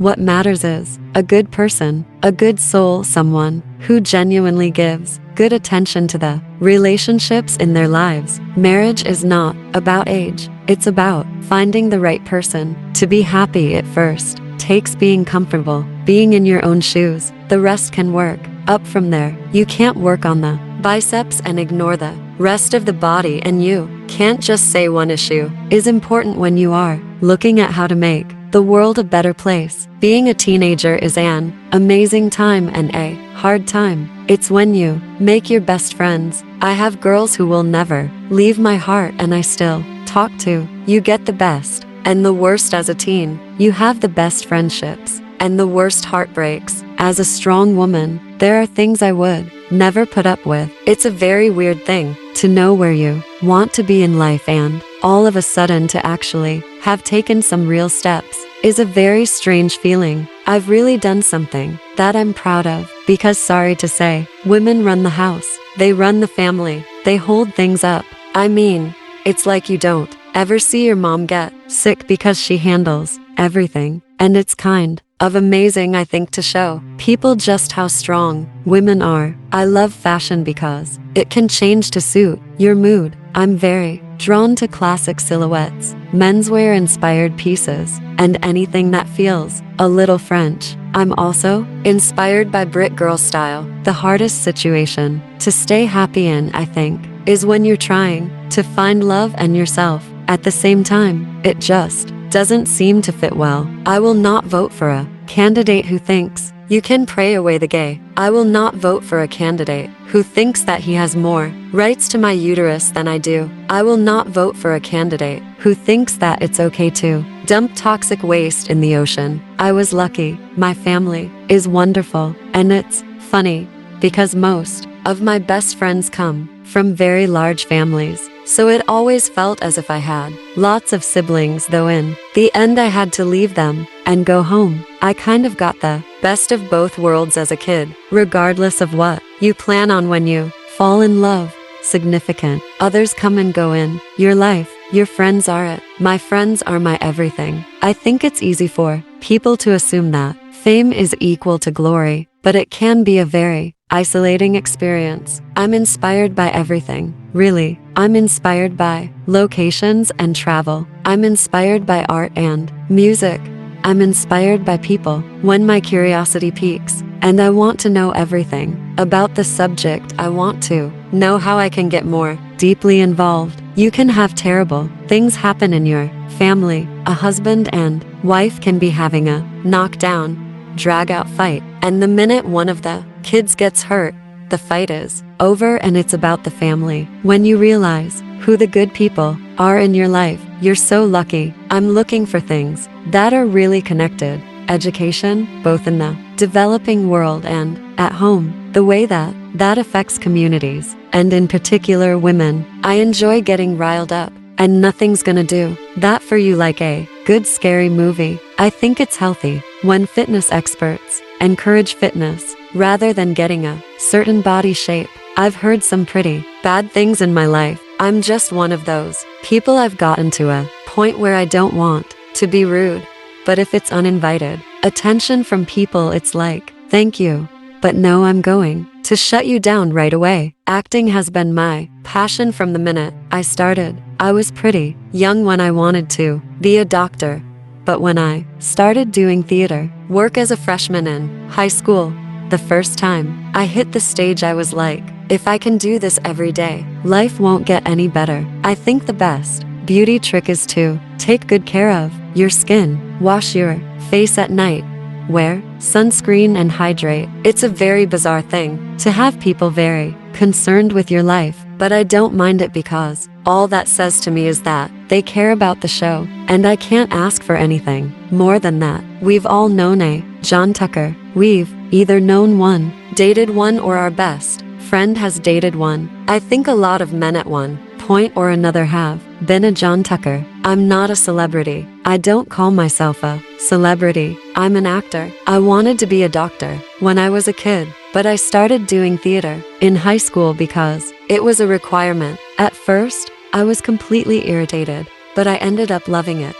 What matters is a good person, a good soul, someone who genuinely gives good attention to the relationships in their lives. Marriage is not about age. It's about finding the right person. To be happy at first takes being comfortable, being in your own shoes. The rest can work. Up from there, you can't work on the biceps and ignore the rest of the body, and you can't just say one issue is important when you are looking at how to make the world a better place. Being a teenager is an amazing time and a hard time. It's when you make your best friends. I have girls who will never leave my heart and I still talk to. You get the best and the worst as a teen. You have the best friendships and the worst heartbreaks. As a strong woman, there are things I would never put up with. It's a very weird thing to know where you want to be in life, and all of a sudden to actually have taken some real steps is a very strange feeling. I've really done something that I'm proud of, because sorry to say, women run the house. They run the family. They hold things up. I mean, it's like you don't ever see your mom get sick because she handles everything, and it's kind of amazing, I think, to show people just how strong women are. I love fashion because it can change to suit your mood. I'm very drawn to classic silhouettes, menswear inspired pieces, and anything that feels a little French. I'm also inspired by Brit girl style. The hardest situation to stay happy in, I think, is when you're trying to find love and yourself at the same time. It just doesn't seem to fit well. I will not vote for a candidate who thinks you can pray away the gay. I will not vote for a candidate who thinks that he has more rights to my uterus than I do. I will not vote for a candidate who thinks that it's okay to dump toxic waste in the ocean. I was lucky. My family is wonderful, and it's funny because most of my best friends come from very large families. So it always felt as if I had lots of siblings, though in the end I had to leave them and go home. I kind of got the best of both worlds as a kid. Regardless of what you plan on when you fall in love, significant others come and go in your life. Your friends are it. My friends are my everything. I think it's easy for people to assume that fame is equal to glory, but it can be a very isolating experience. I'm inspired by everything, really. I'm inspired by locations and travel. I'm inspired by art and music. I'm inspired by people. When my curiosity peaks and I want to know everything about the subject, I want to know how I can get more deeply involved. You can have terrible things happen in your family. A husband and wife can be having a knockdown, drag-out fight, and the minute one of the kids gets hurt, the fight is over and it's about the family. When you realize who the good people are in your life, you're so lucky. I'm looking for things that are really connected. Education, both in the developing world and at home. The way that affects communities, and in particular women. I enjoy getting riled up, and nothing's gonna do that for you like a good scary movie. I think it's healthy when fitness experts encourage fitness rather than getting a certain body shape. I've heard some pretty bad things in my life. I'm just one of those people. I've gotten to a point where I don't want to be rude, but if it's uninvited attention from people, it's like, thank you, but no, I'm going to shut you down right away. Acting has been my passion from the minute I started. I was pretty young when I wanted to be a doctor, but when I started doing theater work as a freshman in high school, the first time I hit the stage, I was like, if I can do this every day, life won't get any better. I think the best beauty trick is to take good care of your skin. Wash your face at night. Wear sunscreen and hydrate. It's a very bizarre thing to have people very concerned with your life, but I don't mind it because all that says to me is that they care about the show, and I can't ask for anything more than that. We've all known a John Tucker. We've either known one, dated one, or our best friend has dated one. I think a lot of men at one point or another have been a John Tucker. I'm not a celebrity. I don't call myself a celebrity. I'm an actor. I wanted to be a doctor when I was a kid, but I started doing theater in high school because it was a requirement. At first, I was completely irritated, but I ended up loving it.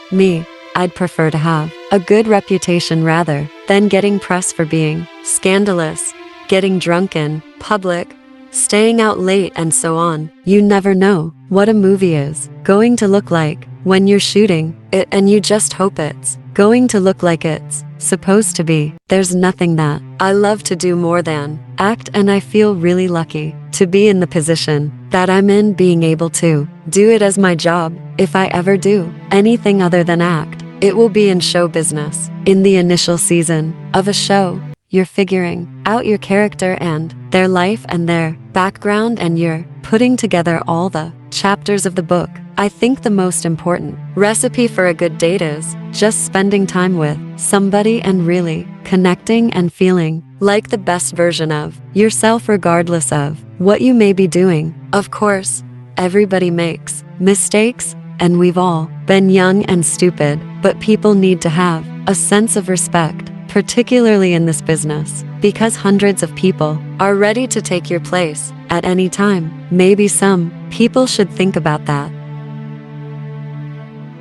I'd prefer to have a good reputation rather than getting press for being scandalous, getting drunk in public, staying out late, and so on. You never know what a movie is going to look like when you're shooting it, and you just hope it's going to look like it's supposed to be. There's nothing that I love to do more than act, and I feel really lucky to be in the position that I'm in, being able to do it as my job. If I ever do anything other than act, it will be in show business. In the initial season of a show, you're figuring out your character and their life and their background, and you're putting together all the chapters of the book. I think the most important recipe for a good date is just spending time with somebody and really connecting and feeling like the best version of yourself, regardless of what you may be doing. Of course, everybody makes mistakes, and we've all been young and stupid, but people need to have a sense of respect, particularly in this business, because hundreds of people are ready to take your place at any time. Maybe some people should think about that.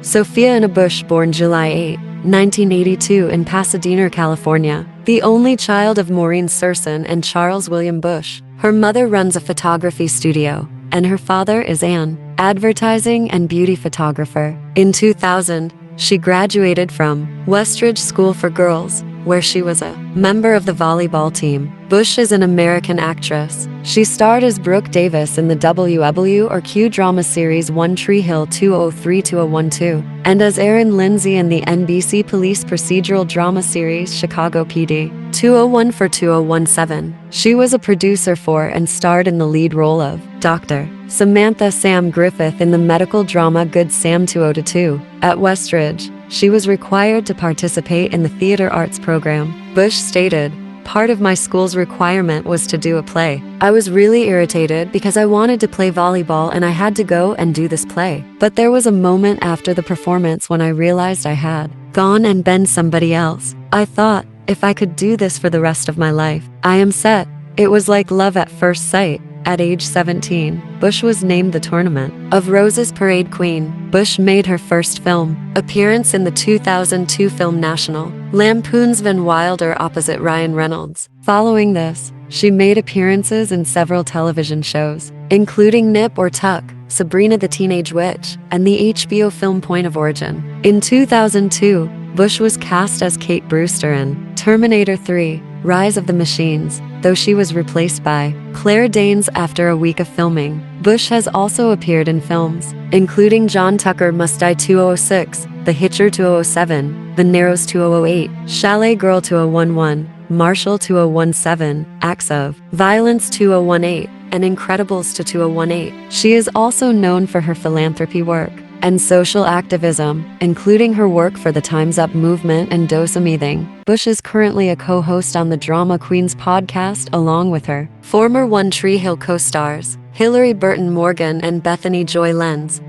Sophia Bush, born July 8, 1982 in Pasadena, California, the only child of Maureen Serson and Charles William Bush. Her mother runs a photography studio, and her father is an advertising and beauty photographer. In 2000, she graduated from Westridge School for Girls, where she was a member of the volleyball team. Bush is an American actress. She starred as Brooke Davis in the WW drama series One Tree Hill 2003-2012, and as Erin Lindsay in the NBC police procedural drama series Chicago PD 201-2017. She was a producer for and starred in the lead role of Dr. Samantha Sam Griffith in the medical drama Good Sam 2002. At Westridge, she was required to participate in the theater arts program. Bush stated, "Part of my school's requirement was to do a play. I was really irritated because I wanted to play volleyball and I had to go and do this play. But there was a moment after the performance when I realized I had gone and been somebody else. I thought, if I could do this for the rest of my life, I am set." It was like love at first sight. At age 17, Bush was named the Tournament of Roses Parade Queen. Bush made her first film appearance in the 2002 film National Lampoon's Van Wilder opposite Ryan Reynolds. Following this, she made appearances in several television shows, including Nip or Tuck, Sabrina the Teenage Witch, and the HBO film Point of Origin. In 2002, Bush was cast as Kate Brewster in Terminator 3: Rise of the Machines, though she was replaced by Claire Danes after a week of filming. Bush has also appeared in films, including John Tucker Must Die 2006, The Hitcher 2007, The Narrows 2008, Chalet Girl 2011, Marshall 2017, Acts of Violence 2018, and Incredibles 2018. She is also known for her philanthropy work and social activism, including her work for the Time's Up movement and Dosamething. Bush is currently a co-host on the Drama Queens podcast along with her former One Tree Hill co-stars, Hillary Burton Morgan and Bethany Joy Lenz.